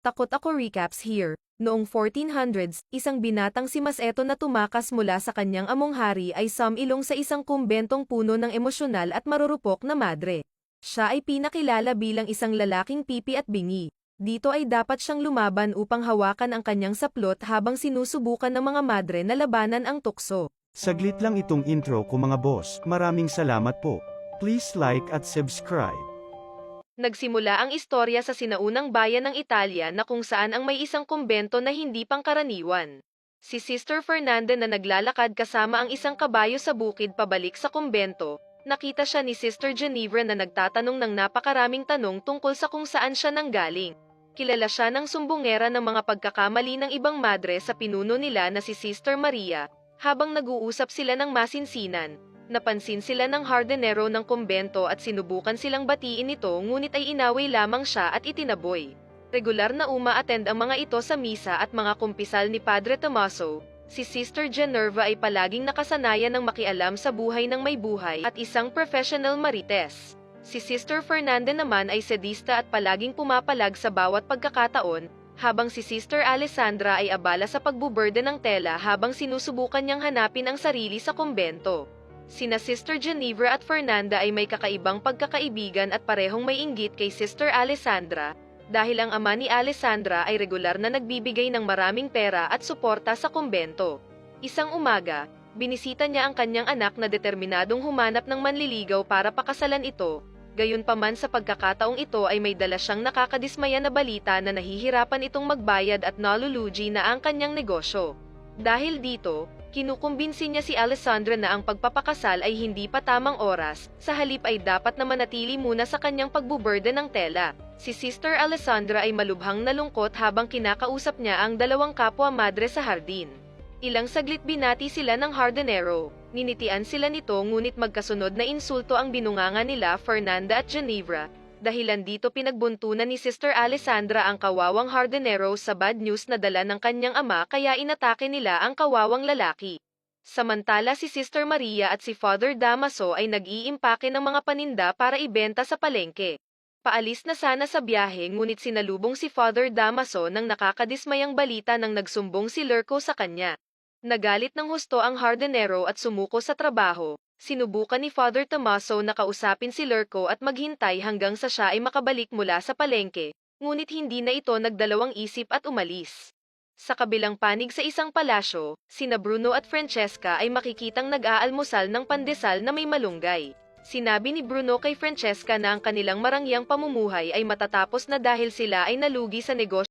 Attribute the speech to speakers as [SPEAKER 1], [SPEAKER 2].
[SPEAKER 1] Takot Ako recaps here. Noong 1400s, isang binatang si Maseto na tumakas mula sa kanyang among hari ay sumilong sa isang kumbentong puno ng emosyonal at marurupok na madre. Siya ay pinakilala bilang isang lalaking pipi at bingi. Dito ay dapat siyang lumaban upang hawakan ang kanyang saplot habang sinusubukan ng mga madre na labanan ang tukso.
[SPEAKER 2] Saglit lang itong intro ko mga boss, maraming salamat po. Please like at subscribe.
[SPEAKER 1] Nagsimula ang istorya sa sinaunang bayan ng Italia na kung saan ang may isang kumbento na hindi pangkaraniwan. Si Sister Fernanda na naglalakad kasama ang isang kabayo sa bukid pabalik sa kumbento, nakita siya ni Sister Ginevra na nagtatanong ng napakaraming tanong tungkol sa kung saan siya nanggaling. Kilala siya ng sumbongera ng mga pagkakamali ng ibang madre sa pinuno nila na si Sister Maria. Habang nag-uusap sila ng masinsinan, napansin sila ng hardinero ng kumbento at sinubukan silang batiin ito ngunit ay inaway lamang siya at itinaboy. Regular na uma-attend ang mga ito sa misa at mga kumpisal ni Padre Tommaso. Si Sister Ginevra ay palaging nakasanayan ng makialam sa buhay ng may buhay at isang professional marites. Si Sister Fernanda naman ay sadista at palaging pumapalag sa bawat pagkakataon, habang si Sister Alessandra ay abala sa pagbuberde ng tela habang sinusubukan niyang hanapin ang sarili sa kumbento. Sina Sister Ginevra at Fernanda ay may kakaibang pagkakaibigan at parehong may inggit kay Sister Alessandra, dahil ang ama ni Alessandra ay regular na nagbibigay ng maraming pera at suporta sa kumbento. Isang umaga, binisita niya ang kanyang anak na determinadong humanap ng manliligaw para pakasalan ito. Gayunpaman sa pagkakataong ito ay may dala siyang nakakadismaya na balita na nahihirapan itong magbayad at nalulugi na ang kanyang negosyo. Dahil dito, kinukumbinsi niya si Alessandra na ang pagpapakasal ay hindi pa tamang oras, sa halip ay dapat na manatili muna sa kanyang pagbuberde ng tela. Si Sister Alessandra ay malubhang nalungkot habang kinakausap niya ang dalawang kapwa madre sa hardin. Ilang saglit binati sila ng hardinero. Ninitian sila nito ngunit magkasunod na insulto ang binunganga nila Fernanda at Ginevra. Dahilan dito pinagbuntunan ni Sister Alessandra ang kawawang hardinero sa bad news na dala ng kanyang ama kaya inatake nila ang kawawang lalaki. Samantala si Sister Maria at si Father Damaso ay nag-iimpake ng mga paninda para ibenta sa palengke. Paalis na sana sa biyahe ngunit sinalubong si Father Damaso ng nakakadismayang balita nang nagsumbong si Lurco sa kanya. Nagalit ng husto ang hardinero at sumuko sa trabaho. Sinubukan ni Father Tommaso na kausapin si Lurco at maghintay hanggang sa siya ay makabalik mula sa palengke, ngunit hindi na ito nagdalawang isip at umalis. Sa kabilang panig sa isang palasyo, sina Bruno at Francesca ay makikitang nag-aalmusal ng pandesal na may malunggay. Sinabi ni Bruno kay Francesca na ang kanilang marangyang pamumuhay ay matatapos na dahil sila ay nalugi sa negosyo